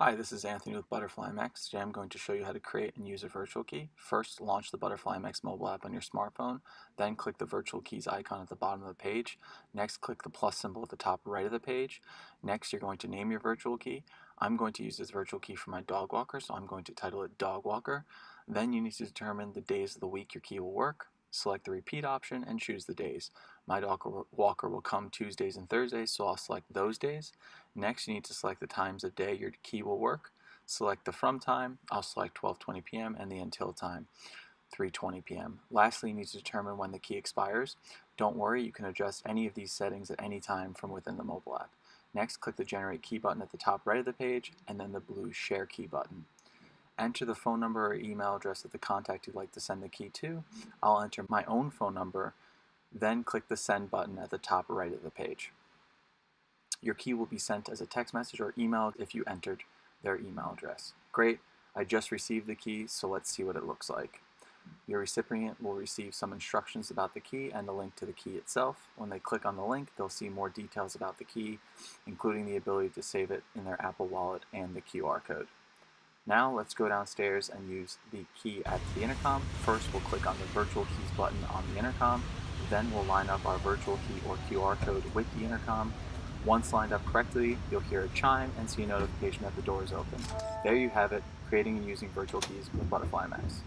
Hi, this is Anthony with ButterflyMX. Today I'm going to show you how to create and use a virtual key. First, launch the ButterflyMX mobile app on your smartphone. Then click the virtual keys icon at the bottom of the page. Next, click the plus symbol at the top right of the page. Next, you're going to name your virtual key. I'm going to use this virtual key for my dog walker, so I'm going to title it Dog Walker. Then you need to determine the days of the week your key will work. Select the repeat option and choose the days. My dog walker will come Tuesdays and Thursdays, so I'll select those days. Next, you need to select the times of day your key will work. Select the from time. I'll select 12:20 p.m. and the until time, 3:20 p.m. Lastly, you need to determine when the key expires. Don't worry, you can adjust any of these settings at any time from within the mobile app. Next, click the Generate Key button at the top right of the page, and then the blue Share Key button. Enter the phone number or email address of the contact you'd like to send the key to. I'll enter my own phone number, then click the Send button at the top right of the page. Your key will be sent as a text message or email if you entered their email address. Great, I just received the key, so let's see what it looks like. Your recipient will receive some instructions about the key and a link to the key itself. When they click on the link, they'll see more details about the key, including the ability to save it in their Apple Wallet and the QR code. Now let's go downstairs and use the key at the intercom. First, we'll click on the virtual keys button on the intercom. Then we'll line up our virtual key or QR code with the intercom. Once lined up correctly, you'll hear a chime and see a notification that the door is open. There you have it, creating and using virtual keys with ButterflyMX.